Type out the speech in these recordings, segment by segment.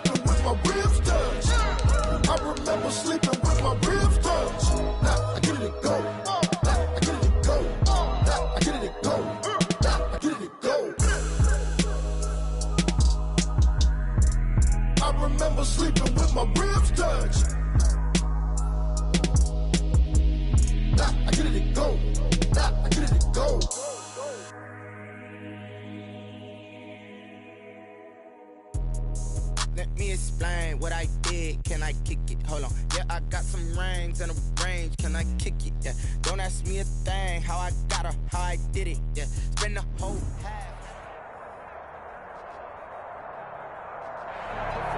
sleeping with my ribs touched. I remember sleeping with my ribs touched. Now I get it to go. Now I get it to go. Now I get it to go. Now I get it to go. I remember sleeping with my ribs touched. Now I get it to go. Now I get it to go. Let me explain what I did. Can I kick it? Hold on. Yeah, I got some rings and a range. Can I kick it? Yeah. Don't ask me a thing. How I got her, how I did it. Yeah. Spend the whole half.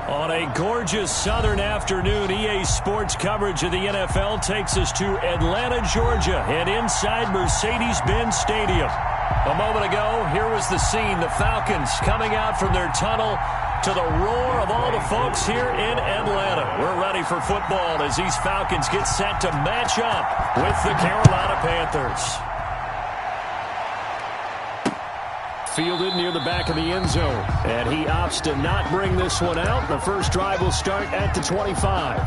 On a gorgeous southern afternoon, EA Sports coverage of the NFL takes us to Atlanta, Georgia, and inside Mercedes-Benz Stadium. A moment ago, here was the scene. The Falcons coming out from their tunnel to the roar of all the folks here in Atlanta. We're ready for football as these Falcons get set to match up with the Carolina Panthers. Fielded near the back of the end zone, and he opts to not bring this one out. The first drive will start at the 25.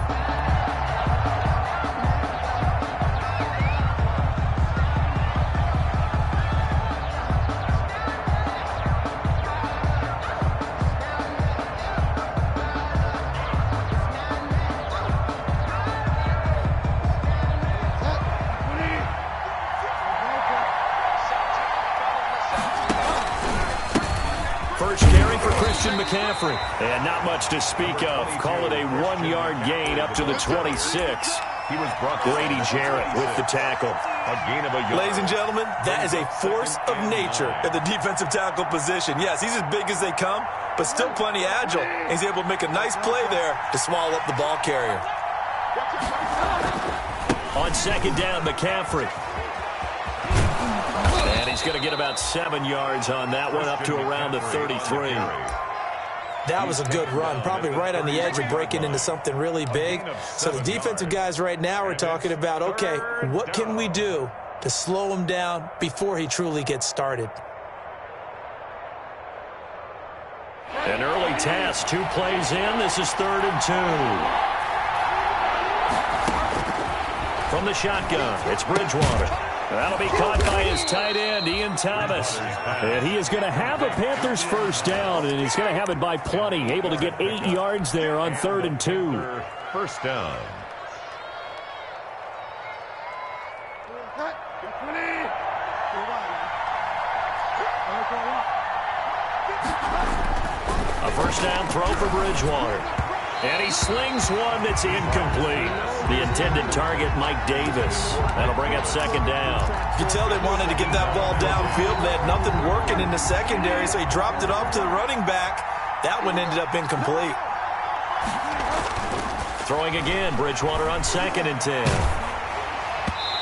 McCaffrey, and not much to speak of. Call it a 1-yard gain up to the 26. He was brought Grady Jarrett with the tackle. A gain of a yard. Ladies and gentlemen, that is a force of nature at the defensive tackle position. Yes, he's as big as they come, but still plenty agile. He's able to make a nice play there to swallow up the ball carrier. On second down, McCaffrey. And he's going to get about 7 yards on that one, up to around the 33. That was a good run, probably right on the edge of breaking into something really big. So the defensive guys right now are talking about, okay, what can we do to slow him down before he truly gets started? An early task, 2 plays in. This is 3rd and 2. From the shotgun, it's Bridgewater. That'll be caught by his tight end, Ian Thomas. And he is going to have a Panthers first down, and he's going to have it by plenty. Able to get 8 yards there on 3rd and 2. First down. A first down throw for Bridgewater. And he slings one that's incomplete. The intended target, Mike Davis. That'll bring up 2nd down. You can tell they wanted to get that ball downfield. They had nothing working in the secondary, so he dropped it off to the running back. That one ended up incomplete. Throwing again, Bridgewater on 2nd and 10.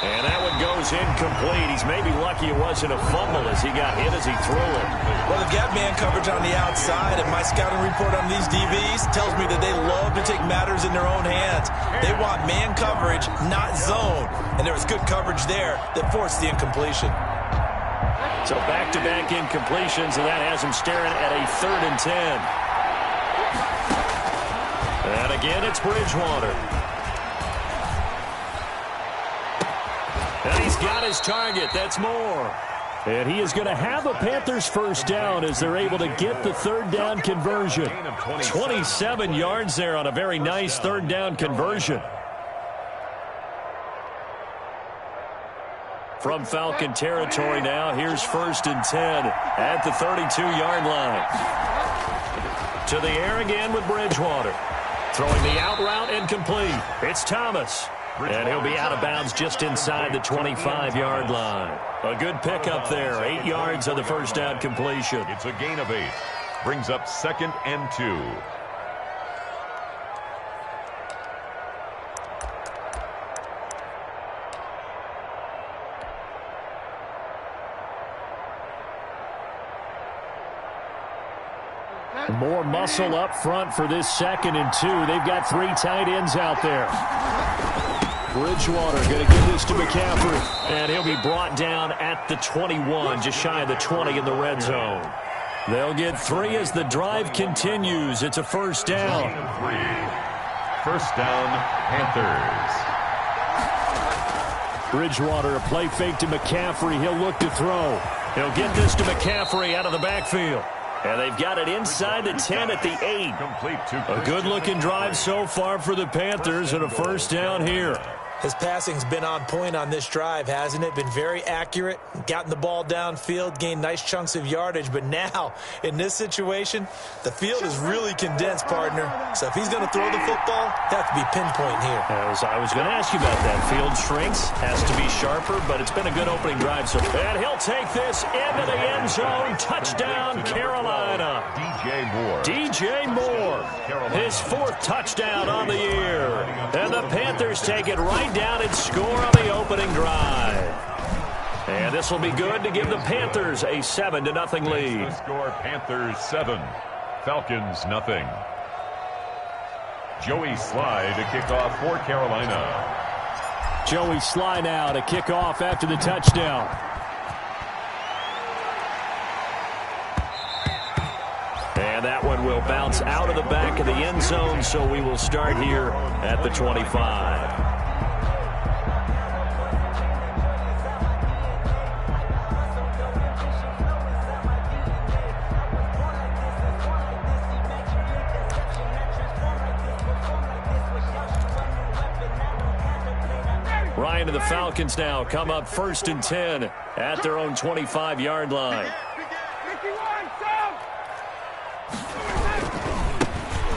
And that one goes incomplete. He's maybe lucky it wasn't a fumble as he got hit as he threw it. Well, they've got man coverage on the outside, and my scouting report on these DBs tells me that they love to take matters in their own hands. They want man coverage, not zone. And there was good coverage there that forced the incompletion. So back-to-back incompletions, and that has him staring at a 3rd and 10. And again, it's Bridgewater. And he's got his target. That's more. And he is going to have a Panthers first down as they're able to get the 3rd down conversion. 27 yards there on a very nice 3rd down conversion. From Falcon territory now, here's 1st and 10 at the 32-yard line. To the air again with Bridgewater. Throwing the out route incomplete. It's Thomas. And he'll be out of bounds just inside the 25-yard line. A good pickup there. 8 yards on the first down completion. It's a gain of 8. Brings up 2nd and 2. More muscle up front for this 2nd and 2. They've got 3 tight ends out there. Bridgewater going to give this to McCaffrey. And he'll be brought down at the 21, just shy of the 20 in the red zone. They'll get 3 as the drive continues. It's a first down. 3. First down, Panthers. Bridgewater, a play fake to McCaffrey. He'll look to throw. He'll get this to McCaffrey out of the backfield. And they've got it inside the 10 at the 8. A good-looking drive so far for the Panthers and a first down here. His passing's been on point on this drive, hasn't it? Been very accurate, gotten the ball downfield, gained nice chunks of yardage. But now, in this situation, the field is really condensed, partner. So if he's going to throw the football, that have to be pinpoint here. As I was going to ask you about that. Field shrinks, has to be sharper, but it's been a good opening drive. And he'll take this into the end zone. Touchdown, Carolina. DJ Moore. His 4th touchdown on the year. And the Panthers take it right down and score on the opening drive. And this will be good to give the Panthers a 7-0 lead. Score Panthers 7, Falcons nothing. Joey Sly to kick off for Carolina. Joey Sly now to kick off after the touchdown. And that one will bounce out of the back of the end zone, so we will start here at the 25. Ryan and the Falcons now come up 1st and 10 at their own 25-yard line.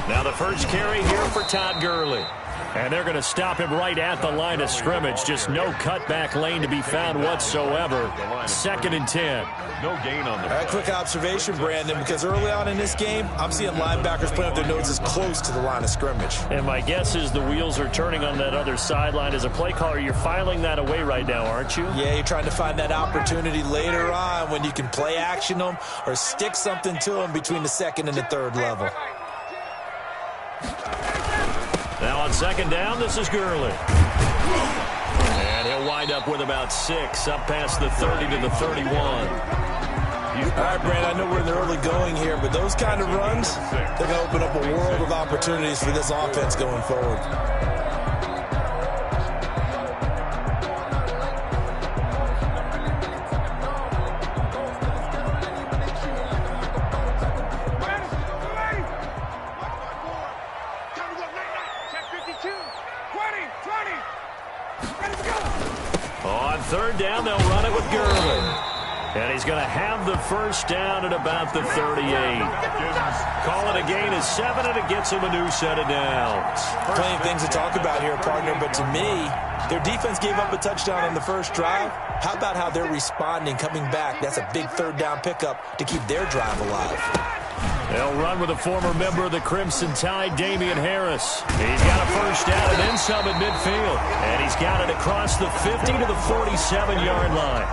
Now the first carry here for Todd Gurley. And they're going to stop him right at the line of scrimmage. Just no cutback lane to be found whatsoever. 2nd and 10. No gain on the play. Quick observation, Brandon, because early on in this game, I'm seeing linebackers putting up their noses close to the line of scrimmage. And my guess is the wheels are turning on that other sideline. As a play caller, you're filing that away right now, aren't you? Yeah, you're trying to find that opportunity later on when you can play action them or stick something to them between the 2nd and the 3rd level. Now on 2nd down, this is Gurley. And he'll wind up with about 6, up past the 30 to the 31. All right, Brandon, I know we're in the early going here, but those kind of runs, they're going to open up a world of opportunities for this offense going forward. On 3rd down, they'll run it with Gurley. And he's going to have the first down at about the 38. Call it a gain of 7, and it gets him a new set of downs. Plenty of things to talk about here, partner, but to me, their defense gave up a touchdown on the first drive. How about how they're responding, coming back? That's a big 3rd down pickup to keep their drive alive. They'll run with a former member of the Crimson Tide, Damian Harris. He's got a first down and then some at midfield. And he's got it across the 50 to the 47-yard line.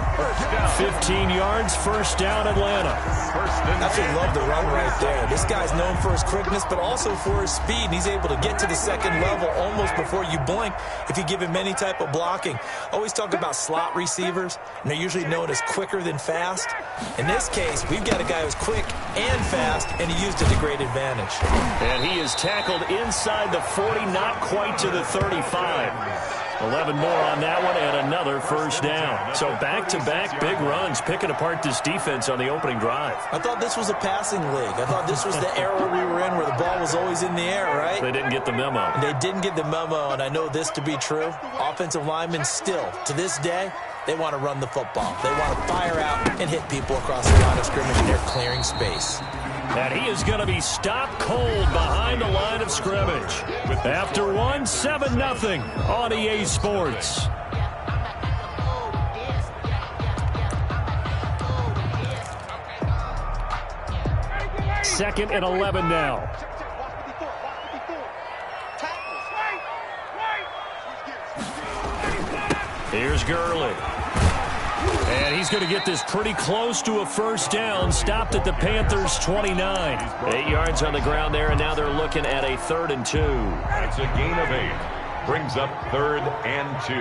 15 yards, first down, Atlanta. Absolutely love the run right there. This guy's known for his quickness, but also for his speed. And he's able to get to the 2nd level almost before you blink if you give him any type of blocking. Always talk about slot receivers, and they're usually known as quicker than fast. In this case, we've got a guy who's quick and fast, and he used it to great advantage. And he is tackled inside the 40, not quite to the 35. 11 more on that one, and another first down. So back-to-back big runs, picking apart this defense on the opening drive. I thought this was a passing league. I thought this was the era we were in where the ball was always in the air, right? They didn't get the memo. And they didn't get the memo, and I know this to be true. Offensive linemen still, to this day, they want to run the football. They want to fire out and hit people across the line of scrimmage, and they're clearing space. And he is going to be stopped cold behind the line of scrimmage. After 7-0 on EA Sports. Second and 11 now. Here's Gurley. And he's going to get this pretty close to a first down. Stopped at the Panthers' 29. 8 yards on the ground there, and now they're looking at a 3rd and 2. That's a gain of 8. Brings up 3rd and 2.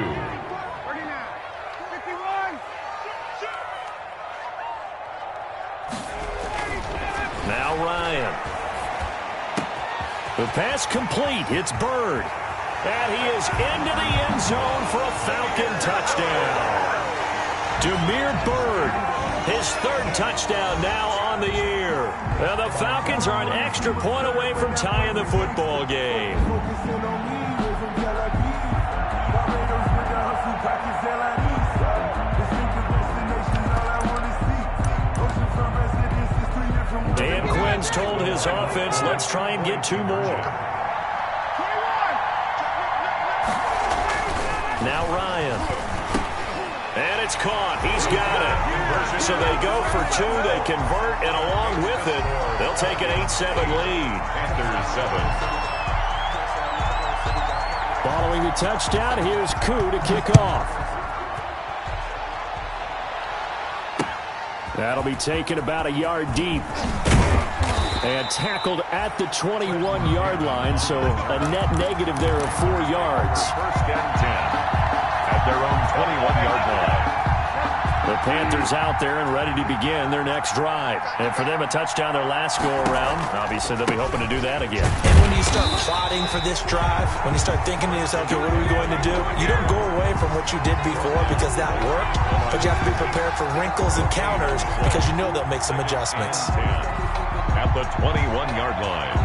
The pass complete. It's Bird. And he is into the end zone for a Falcon touchdown. Damiere Byrd, his third touchdown now on the year. And the Falcons are an extra point away from tying the football game. Dan Quinn's told his offense, let's try and get 2 more. Now Ryan. And it's caught. He's got it. So they go for 2. They convert, and along with it, they'll take an 8-7 lead. Panthers 7. Following the touchdown, here's Koo to kick off. That'll be taken about a yard deep. And tackled at the 21-yard line, so a net negative there of 4 yards. First and 10 at their own 21-yard line. The Panthers out there and ready to begin their next drive. And for them, a touchdown their last go-around. Obviously, they'll be hoping to do that again. And when you start plotting for this drive, when you start thinking to yourself, okay, what are we going to do? You don't go away from what you did before because that worked, but you have to be prepared for wrinkles and counters because you know they'll make some adjustmts. At the 21-yard line.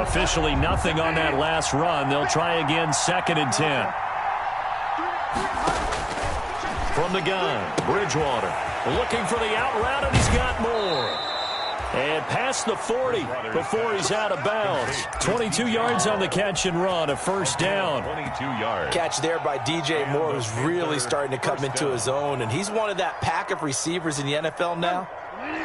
Officially nothing on that last run. They'll try again, 2nd and 10. From the gun, Bridgewater looking for the out route, and he's got more. And past the 40 before he's out of bounds. 22 yards on the catch and run, a first down. 22 yards. Catch there by DJ Moore, who's really starting to come into his own, and he's one of that pack of receivers in the NFL now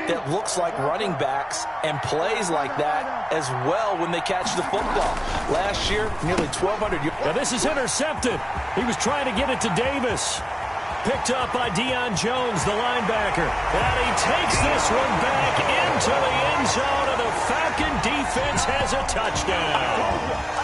that looks like running backs and plays like that as well when they catch the football. Last year, nearly 1,200 yards. Now this is intercepted. He was trying to get it to Davis. Picked up by Deion Jones, the linebacker. And he takes this one back into the end zone, and the Falcon defense has a touchdown.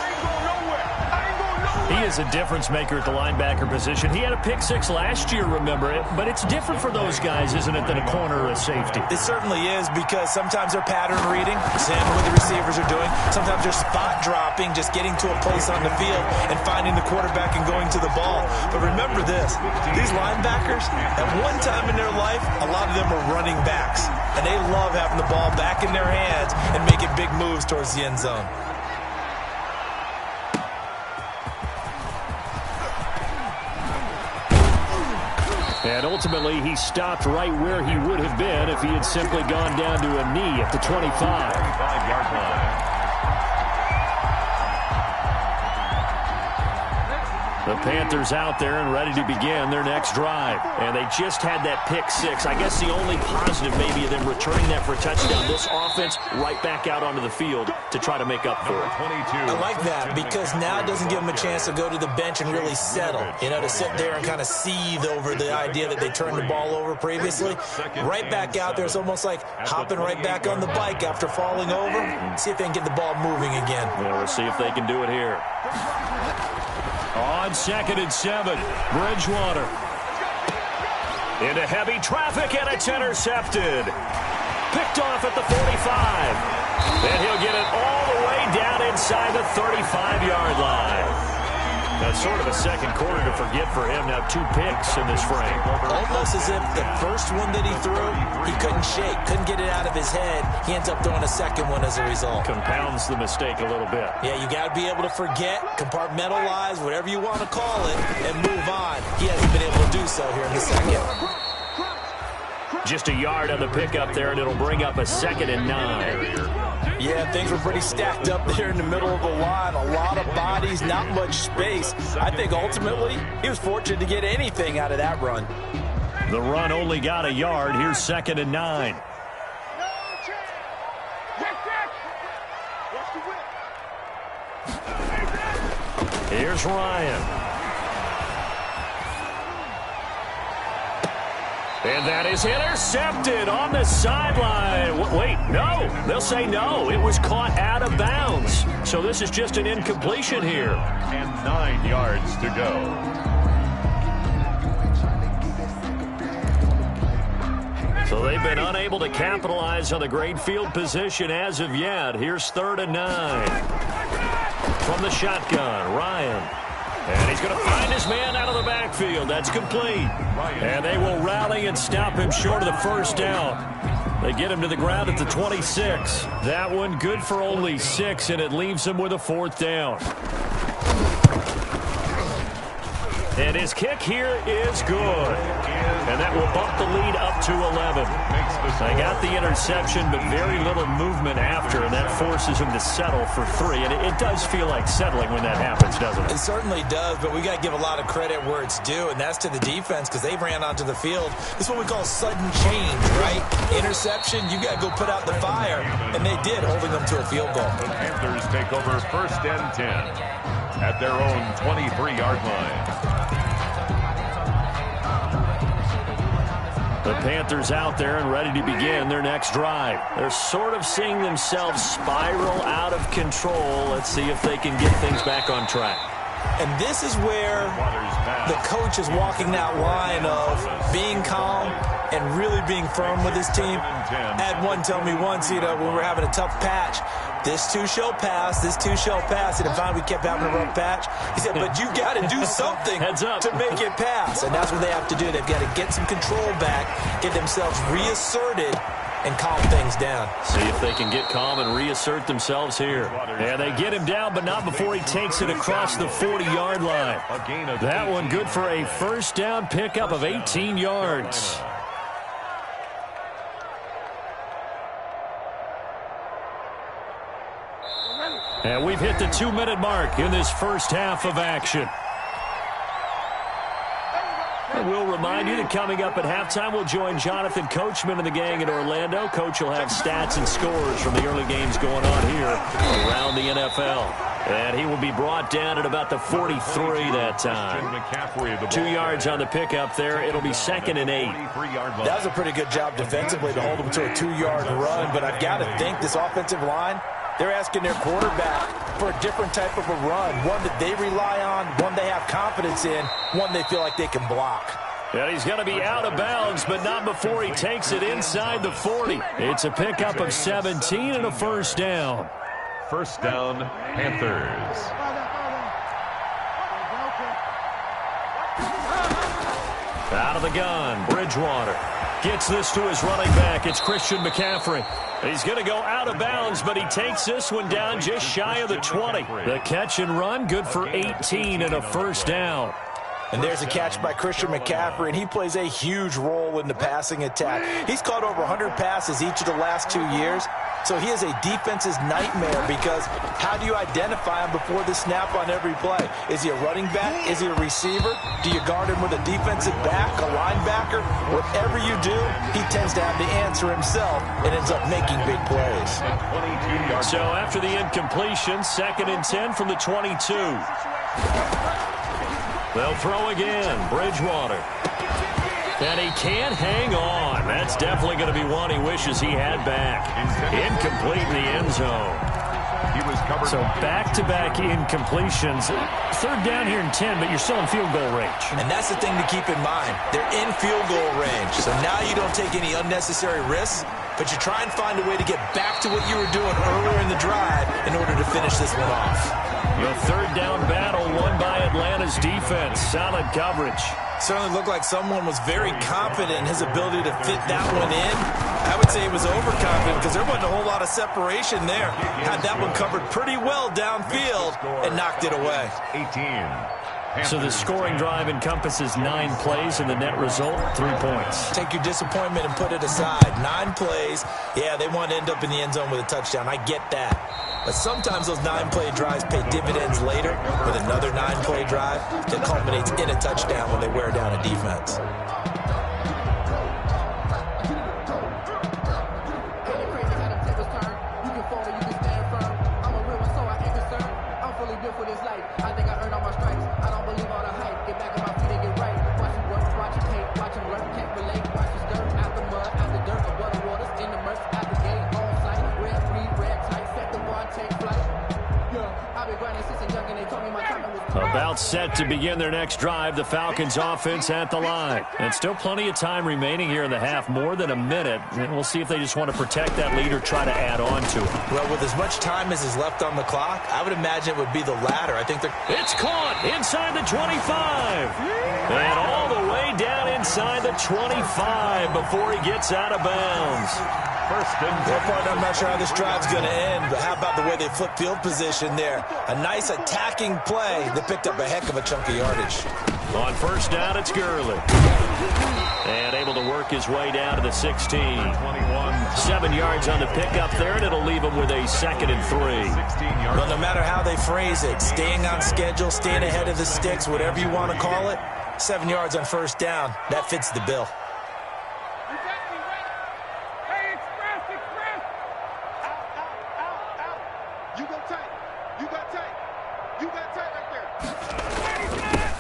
He is a difference maker at the linebacker position. He had a pick 6 last year, remember it. But it's different for those guys, isn't it, than a corner or a safety? It certainly is, because sometimes they're pattern reading, seeing what the receivers are doing. Sometimes they're spot dropping, just getting to a place on the field and finding the quarterback and going to the ball. But remember this, these linebackers, at one time in their life, a lot of them were running backs. And they love having the ball back in their hands and making big moves towards the end zone. And ultimately, he stopped right where he would have been if he had simply gone down to a knee at the 25. 25-yard line. The Panthers out there and ready to begin their next drive. And they just had that pick 6. I guess the only positive maybe of them returning that for a touchdown. This offense right back out onto the field to try to make up for it. 22. I like that because now it doesn't give them a chance to go to the bench and really settle. You know, to sit there and kind of seethe over the idea that they turned the ball over previously. Right back out there, it's almost like hopping right back on the bike after falling over. See if they can get the ball moving again. Well, we'll see if they can do it here. On 2nd and 7, Bridgewater. Into heavy traffic, and it's intercepted. Picked off at the 45. And he'll get it all the way down inside the 35-yard line. That's sort of a second quarter to forget for him. Now 2 picks in this frame. Almost as if the first one that he threw, he couldn't shake, couldn't get it out of his head. He ends up throwing a second one as a result. Compounds the mistake a little bit. Yeah, you got to be able to forget, compartmentalize, whatever you want to call it, and move on. He hasn't been able to do so here in the second. Just a yard on the pickup there, and it'll bring up a 2nd and 9. Yeah, things were pretty stacked up there in the middle of the line. A lot of bodies, not much space. I think ultimately he was fortunate to get anything out of that run. The run only got a yard. Here's 2nd and 9. Here's Ryan. And that is intercepted on the sideline. Wait, no. They'll say no. It was caught out of bounds. So this is just an incompletion here. And 9 yards to go. So they've been unable to capitalize on the great field position as of yet. Here's 3rd and 9. From the shotgun, Ryan. And he's going to find his man out of the backfield. That's complete. And they will rally and stop him short of the first down. They get him to the ground at the 26. That one good for only 6, and it leaves him with a 4th down. And his kick here is good. And that will bump the lead up to 11. They got the interception, but very little movement after, and that forces him to settle for 3. And it does feel like settling when that happens, doesn't it? It certainly does, but we got to give a lot of credit where it's due, and that's to the defense because they ran onto the field. This is what we call sudden change, right? Interception, you got to go put out the fire, and they did, holding them to a field goal. The Panthers take over 1st and 10 at their own 23-yard line. The Panthers out there and ready to begin their next drive. They're sort of seeing themselves spiral out of control. Let's see if they can get things back on track. And this is where the coach is walking that line of being calm and really being firm with his team. I had one tell me once, when we were having a tough patch, this too shall pass, this too shall pass. And finally we kept having a rough patch. He said, but you got to do something to make it pass. And that's what they have to do. They've got to get some control back, get themselves reasserted, and calm things down. See if they can get calm and reassert themselves here. And they get him down, but not before he takes it across the 40-yard line. That one good for a 1st down pickup of 18 yards. And we've hit the 2-minute mark in this first half of action. And we'll remind you that coming up at halftime, we'll join Jonathan Coachman and the gang in Orlando. Coach will have stats and scores from the early games going on here around the NFL. And he will be brought down at about the 43 that time. 2 yards on the pickup there. It'll be 2nd and 8. That was a pretty good job defensively to hold him to a 2-yard run. But I've got to think this offensive line, they're asking their quarterback for a different type of a run, one that they rely on, one they have confidence in, one they feel like they can block. And he's going to be out of bounds, but not before he takes it inside the 40. It's a pickup of 17 and a 1st down. 1st down, Panthers. Out of the gun, Bridgewater gets this to his running back. It's Christian McCaffrey. He's going to go out of bounds, but he takes this one down just shy of the 20. The catch and run, good for 18 and a 1st down. And there's a catch by Christian McCaffrey, and he plays a huge role in the passing attack. He's caught over 100 passes each of the last 2 years. So he is a defense's nightmare because how do you identify him before the snap on every play? Is he a running back? Is he a receiver? Do you guard him with a defensive back, a linebacker? Whatever you do, he tends to have the answer himself and ends up making big plays. So after the incompletion, 2nd and 10 from the 22. They'll throw again. Bridgewater. And he can't hang on. That's definitely going to be one he wishes he had back. Incomplete in the end zone. He was covered. So back-to-back incompletions. 3rd down here and 10, but you're still in field goal range. And that's the thing to keep in mind. They're in field goal range. So now you don't take any unnecessary risks, but you try and find a way to get back to what you were doing earlier in the drive in order to finish this one off. The 3rd down battle won by Atlanta's defense. Solid coverage. Certainly looked like someone was very confident in his ability to fit that one in. I would say he was overconfident because there wasn't a whole lot of separation there. Had that one covered pretty well downfield and knocked it away. 18. So the scoring drive encompasses 9 plays, and the net result, 3 points. Take your disappointment and put it aside. 9 plays. Yeah, they want to end up in the end zone with a touchdown. I get that. But sometimes those 9-play drives pay dividends later with another 9-play drive that culminates in a touchdown when they wear down a defense. About set to begin their next drive. The Falcons offense at the line. And still plenty of time remaining here in the half. More than a minute. And we'll see if they just want to protect that lead or try to add on to it. Well, with as much time as is left on the clock, I would imagine it would be the latter. I think they're... It's caught inside the 25. And all the way down inside the 25 before he gets out of bounds. First and 10. I'm not sure how this drive's going to end, but how about the way they flip field position there? A nice attacking play that picked up a heck of a chunk of yardage. On first down, it's Gurley. And able to work his way down to the 16. 7 yards on the pickup there, and it'll leave him with a 2nd and 3. Well, no matter how they phrase it, staying on schedule, staying ahead of the sticks, whatever you want to call it, 7 yards on first down, that fits the bill.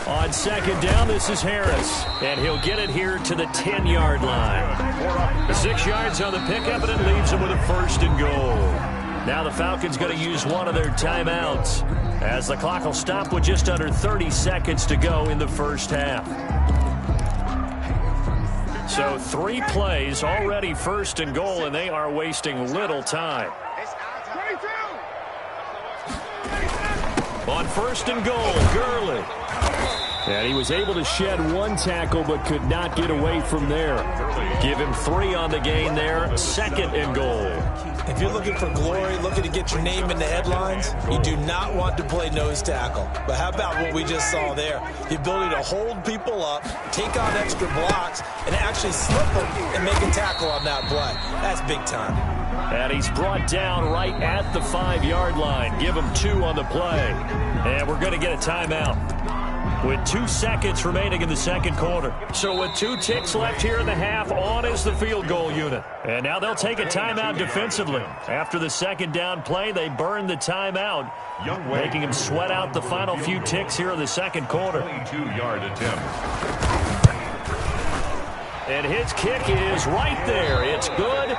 On second down, this is Harris. And he'll get it here to the 10-yard line. 6 yards on the pickup, and it leaves him with a 1st and goal. Now the Falcons going to use one of their timeouts, as the clock will stop with just under 30 seconds to go in the first half. So 3 plays, already 1st and goal, and they are wasting little time. On 1st and goal, Gurley. And he was able to shed 1 tackle but could not get away from there. Give him 3 on the gain there. 2nd and goal. If you're looking for glory, looking to get your name in the headlines, you do not want to play nose tackle. But how about what we just saw there? The ability to hold people up, take on extra blocks, and actually slip them and make a tackle on that play. That's big time. And he's brought down right at the 5-yard line. Give him 2 on the play. And we're going to get a timeout with 2 seconds remaining in the second quarter. So with 2 ticks left here in the half, on is the field goal unit. And now they'll take a timeout defensively. After the second down play, they burn the timeout, making him sweat out the final few ticks here in the second quarter. 22-yard attempt. And his kick is right there. It's good.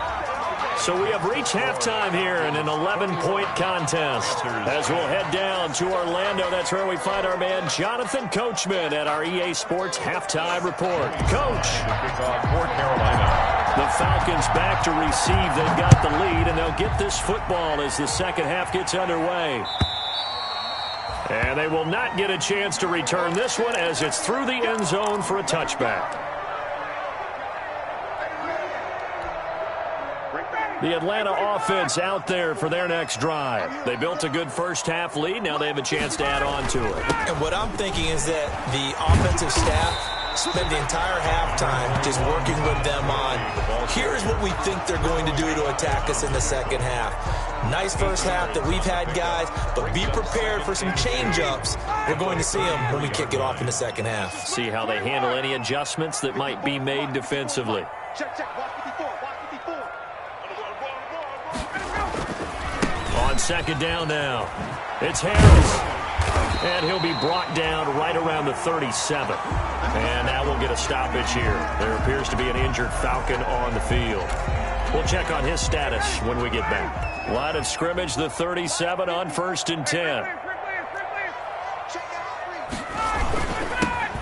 So we have reached halftime here in an 11-point contest. As we'll head down to Orlando, that's where we find our man Jonathan Coachman at our EA Sports Halftime Report. Coach. For Carolina. The Falcons back to receive. They've got the lead, and they'll get this football as the second half gets underway. And they will not get a chance to return this one as it's through the end zone for a touchback. The Atlanta offense out there for their next drive. They built a good first half lead. Now they have a chance to add on to it. And what I'm thinking is that the offensive staff spent the entire halftime just working with them on, here's what we think they're going to do to attack us in the second half. Nice first half that we've had, guys, but be prepared for some change-ups. We're going to see them when we kick it off in the second half. See how they handle any adjustments that might be made defensively. On second down now, it's Harris. And he'll be brought down right around the 37. And now we'll get a stoppage here. There appears to be an injured Falcon on the field. We'll check on his status when we get back. Line of scrimmage, the 37 on 1st and 10.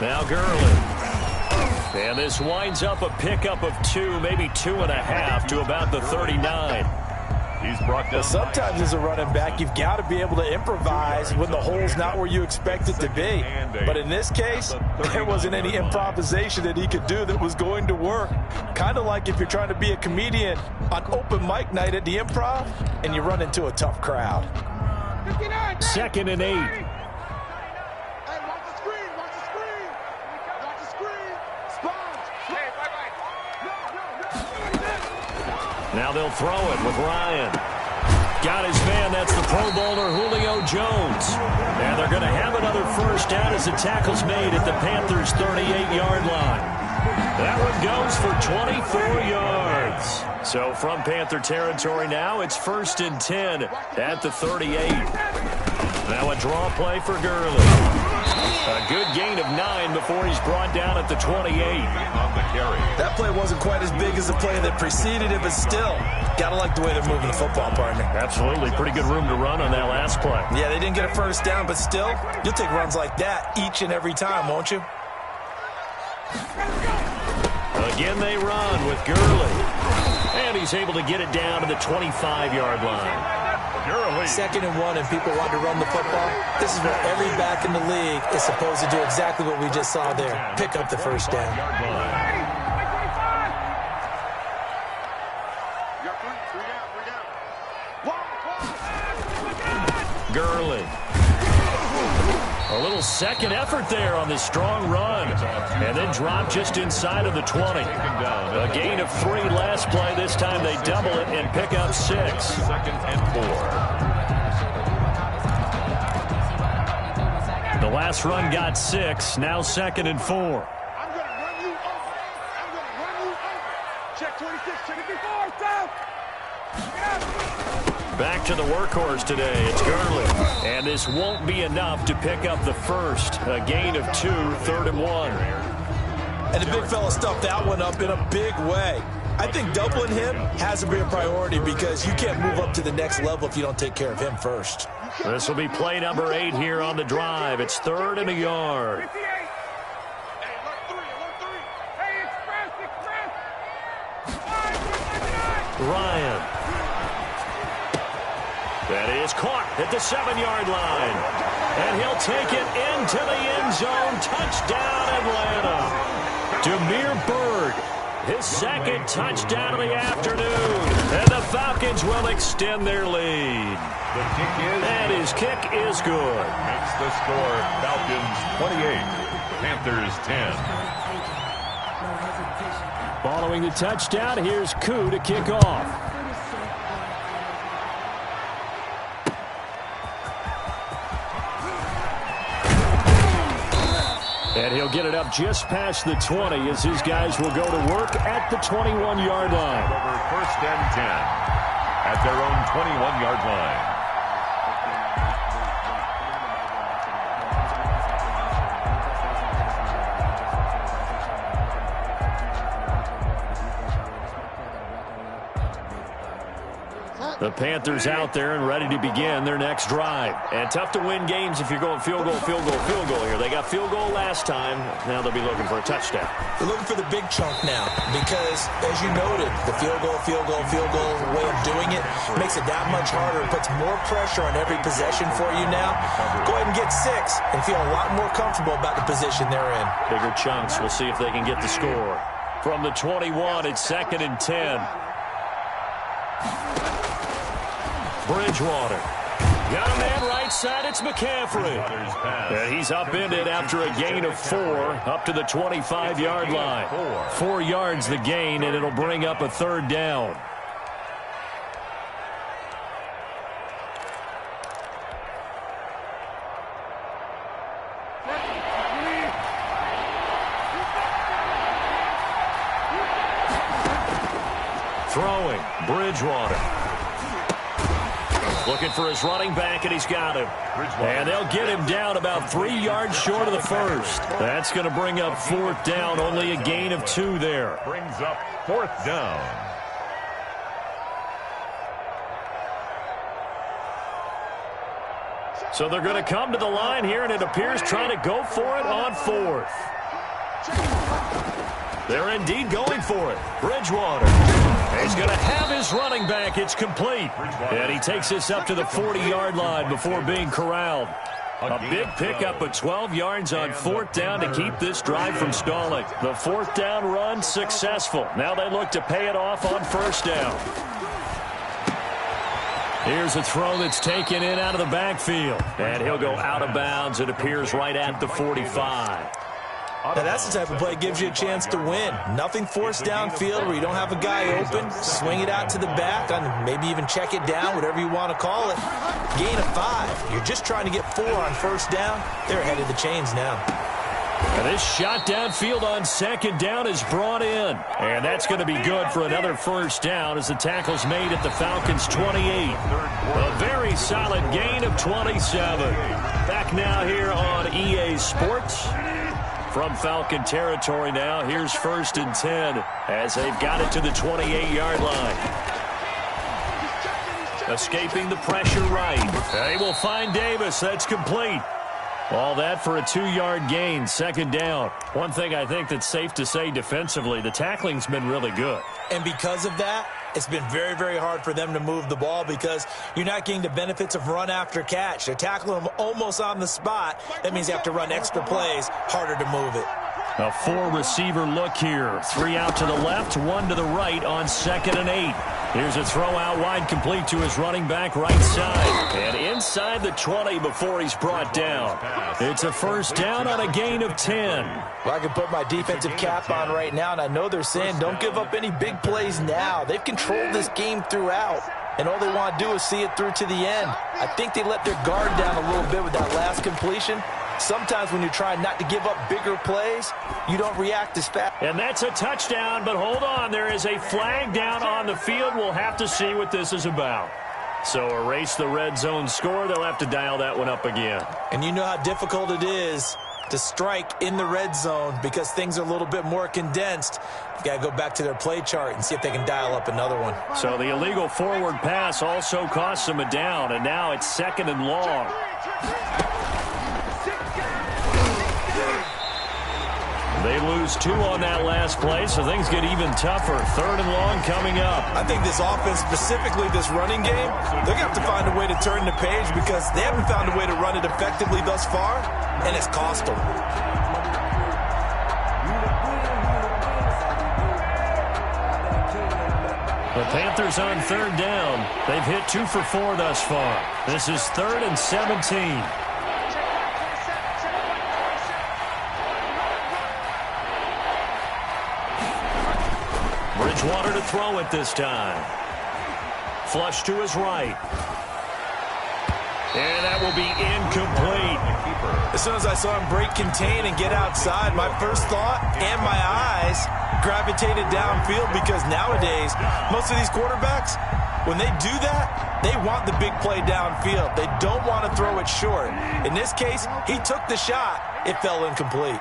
Now Gurley. And this winds up a pickup of 2, maybe 2.5 to about the 39. He's brought down. Sometimes as a running back, you've got to be able to improvise when the hole's not where you expect it to be. But in this case, there wasn't any improvisation that he could do that was going to work. Kind of like if you're trying to be a comedian on open mic night at the Improv and you run into a tough crowd. 2nd and 8. Now they'll throw it with Ryan. Got his man. That's the Pro Bowler Julio Jones. And they're going to have another first down as the tackle's made at the Panthers' 38-yard line. That one goes for 24 yards. So from Panther territory now, it's 1st and 10 at the 38. Now a draw play for Gurley. A good gain of 9 before he's brought down at the 28. On the carry. That play wasn't quite as big as the play that preceded it, but still, got to like the way they're moving the football, partner. Absolutely. Pretty good room to run on that last play. Yeah, they didn't get a first down, but still, you'll take runs like that each and every time, won't you? Again they run with Gurley. And he's able to get it down to the 25-yard line. Gurley. 2nd and 1, and people want to run the football. This is where every back in the league is supposed to do exactly what we just saw there. Pick up the first down. Gurley. A little second effort there on this strong run. And then drop just inside of the 20. A gain of 3 last play. This time they double it and pick up 6. 2nd and 4. The last run got 6. Now 2nd and 4. I'm going to run you over. I'm going to run you over. Check 26, check it before, stop. Back to the workhorse today. It's Gurley. And this won't be enough to pick up the first. A gain of 2, 3rd and 1. And the big fella stuffed that one up in a big way. I think doubling him has to be a priority because you can't move up to the next level if you don't take care of him first. This will be play number 8 here on the drive. It's 3rd and a yard. Ryan. That is caught at the 7-yard line. And he'll take it into the end zone. Touchdown, Atlanta. Demir Bird, his 2nd touchdown of the afternoon. And the Falcons will extend their lead. The kick is. And his kick is good. Makes the score Falcons 28, Panthers 10. Following the touchdown, here's Koo to kick off. And he'll get it up just past the 20 as his guys will go to work at the 21-yard line. Over 1st and 10 at their own 21-yard line. The Panthers out there and ready to begin their next drive. And tough to win games if you're going field goal here. They got field goal last time. Now they'll be looking for a touchdown. They're looking for the big chunk now because, as you noted, the field goal way of doing it makes it that much harder. It puts more pressure on every possession for you now. Go ahead and get 6 and feel a lot more comfortable about the position they're in. Bigger chunks. We'll see if they can get the score. From the 21, it's 2nd and 10. Bridgewater. Got a man right side. It's McCaffrey. And he's upended after a gain of 4 up to the 25-yard line. 4 yards the gain, and it'll bring up a 3rd down. Throwing, Bridgewater. Looking for his running back, and he's got him. And they'll get him down about 3 yards short of the first. That's going to bring up 4th down, only a gain of 2 there. Brings up 4th down. So they're going to come to the line here, and it appears trying to go for it on 4th. They're indeed going for it. Bridgewater. He's going to have his running back. It's complete. And he takes this up to the 40-yard line before being corralled. A big pickup of 12 yards on 4th down to keep this drive from stalling. The 4th down run successful. Now they look to pay it off on 1st down. Here's a throw that's taken in out of the backfield. And he'll go out of bounds. It appears right at the 45. Now that's the type of play that gives you a chance to win. Nothing forced downfield where you don't have a guy open. Swing it out to the back, and maybe even check it down, whatever you want to call it. Gain of 5. You're just trying to get 4 on 1st down. They're ahead of the chains now. And this shot downfield on second down is brought in. And that's going to be good for another first down as the tackle's made at the Falcons' 28. A very solid gain of 27. Back now here on EA Sports. From Falcon territory now, here's 1st and 10 as they've got it to the 28-yard line. Escaping the pressure right. They will find Davis. That's complete. All that for a 2-yard gain, 2nd down. One thing I think that's safe to say defensively, the tackling's been really good. And because of that, it's been very, very hard for them to move the ball because you're not getting the benefits of run after catch. They're tackling them almost on the spot. That means you have to run extra plays, harder to move it. A 4-receiver look here. 3 out to the left, 1 to the right on 2nd and 8. Here's a throw out wide, complete to his running back right side. And inside the 20 before he's brought down. It's a first down on a gain of 10. Well, I can put my defensive cap on right now, and I know they're saying don't give up any big plays now. They've controlled this game throughout, and all they want to do is see it through to the end. I think they let their guard down a little bit with that last completion. Sometimes when you're trying not to give up bigger plays, you don't react as fast. And that's a touchdown, but hold on. There is a flag down on the field. We'll have to see what this is about. So erase the red zone score. They'll have to dial that one up again. And you know how difficult it is to strike in the red zone because things are a little bit more condensed. You've got to go back to their play chart and see if they can dial up another one. So the illegal forward pass also costs them a down, and now it's 2nd and long. They lose 2 on that last play, so things get even tougher. 3rd and long coming up. I think this offense, specifically this running game, they're going to have to find a way to turn the page because they haven't found a way to run it effectively thus far, and it's cost them. The Panthers on 3rd down. They've hit 2 for 4 thus far. This is 3rd and 17. Bridgewater to throw it this time. Flush to his right. And that will be incomplete. As soon as I saw him break contain and get outside, my first thought and my eyes gravitated downfield because nowadays, most of these quarterbacks, when they do that, they want the big play downfield. They don't want to throw it short. In this case, he took the shot. It fell incomplete.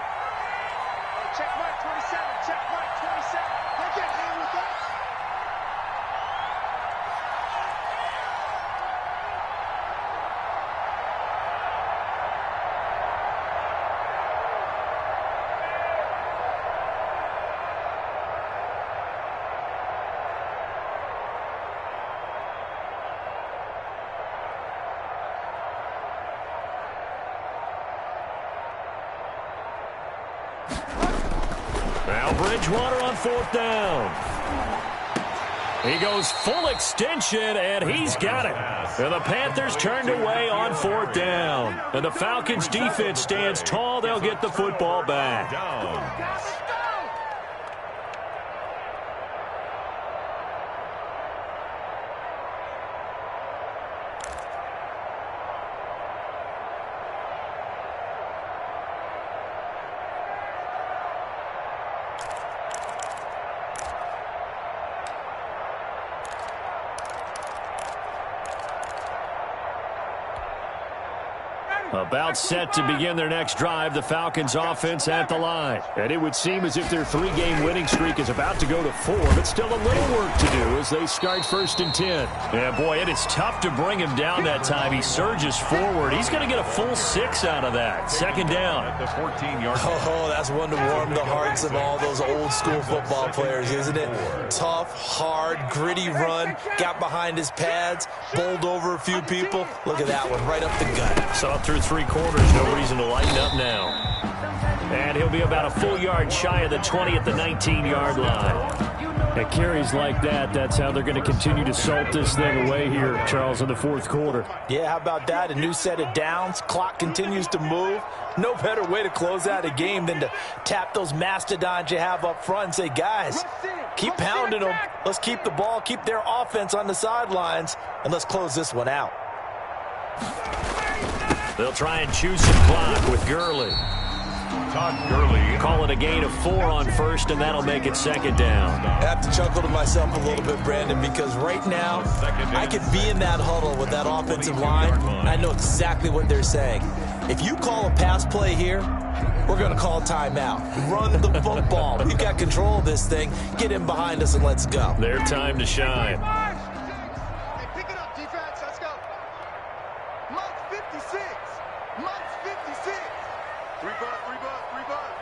Bridgewater on 4th down. He goes full extension, and he's got it. And the Panthers turned away on 4th down. And the Falcons' defense stands tall. They'll get the football back. About set to begin their next drive, the Falcons offense at the line. And it would seem as if their 3-game winning streak is about to go to 4, but still a little work to do as they start 1st and 10. Yeah, boy, it is tough to bring him down that time. He surges forward. He's going to get a full 6 out of that. 2nd down. At the 14-yard line. Oh, that's one to warm the hearts of all those old-school football players, isn't it? Tough, hard, gritty run. Got behind his pads, bowled over a few people. Look at that one, right up the gut. Saw through 3 quarters. No reason to lighten up now. And he'll be about a full yard shy of the 20 at the 19-yard line. At carries like that, that's how they're going to continue to salt this thing away here, Charles, in the 4th quarter. Yeah, how about that? A new set of downs. Clock continues to move. No better way to close out a game than to tap those mastodons you have up front and say, guys, keep pounding them. Let's keep the ball, keep their offense on the sidelines, and let's close this one out. They'll try and chew some clock with Gurley. Todd Gurley. Call it a gain of 4 on first, and that'll make it second down. I have to chuckle to myself a little bit, Brandon, because right now I could be in that huddle with that offensive line, and I know exactly what they're saying. If you call a pass play here, we're going to call timeout. Run the football. We've got control of this thing. Get in behind us and let's go. Their time to shine. Hey, pick it up, defense. Let's go. Month 56. Month 56. 3 bucks, 3 bucks, 3 bucks.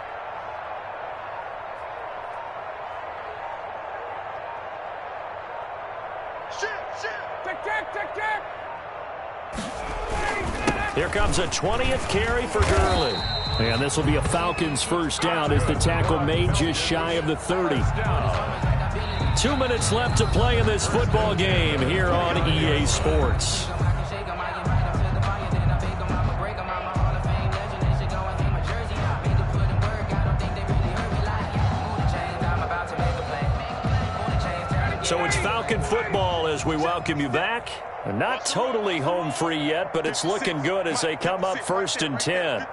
Tick. Here comes a 20th carry for Gurley. And this will be a Falcons first down as the tackle made just shy of the 30. 2 minutes left to play in this football game here on EA Sports. So it's Falcon football as we welcome you back. Not totally home free yet, but it's looking good as they come up first and 10.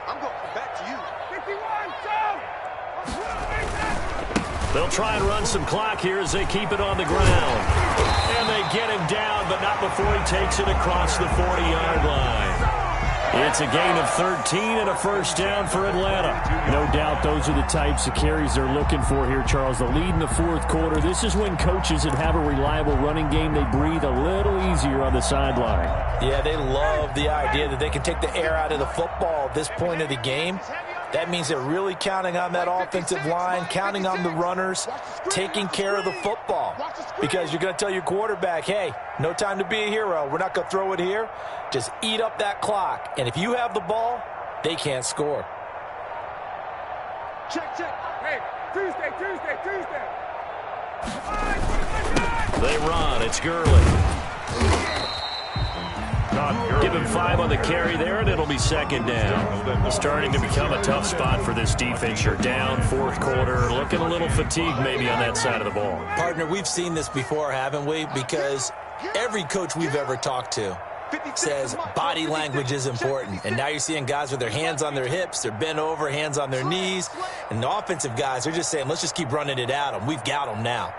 I'm going back to you. 51, They'll try and run some clock here as they keep it on the ground. And they get him down, but not before he takes it across the 40-yard line. It's a gain of 13 and a first down for Atlanta. No doubt those are the types of carries they're looking for here, Charles. The lead in the fourth quarter. This is when coaches that have a reliable running game, they breathe a little easier on the sideline. Yeah, they love the idea that they can take the air out of the football at this point of the game. That means they're really counting on that offensive line, counting on the runners, taking care of the football. Because you're going to tell your quarterback, hey, no time to be a hero. We're not going to throw it here. Just eat up that clock. And if you have the ball, they can't score. Check. Hey, Tuesday. They run. It's Gurley. Give him 5 on the carry there, and it'll be second down. Starting to become a tough spot for this defense. You're down fourth quarter, looking a little fatigued maybe on that side of the ball. Partner, we've seen this before, haven't we? Because every coach we've ever talked to says body language is important. And now you're seeing guys with their hands on their hips, they're bent over, hands on their knees. And the offensive guys are just saying, let's just keep running it at them. We've got them now.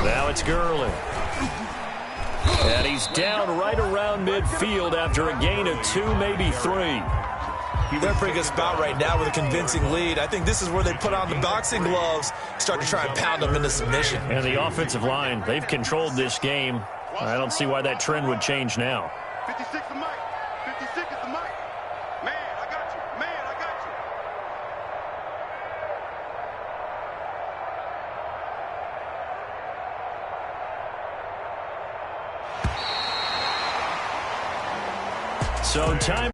Now it's Gurley. And he's down right around midfield after a gain of 2, maybe 3. They're a pretty good spot right now with a convincing lead. I think this is where they put on the boxing gloves, start to try and pound them into submission. And the offensive line, they've controlled this game. I don't see why that trend would change now. 56 is Mike. 56 is the Mike. Man, I got you. So time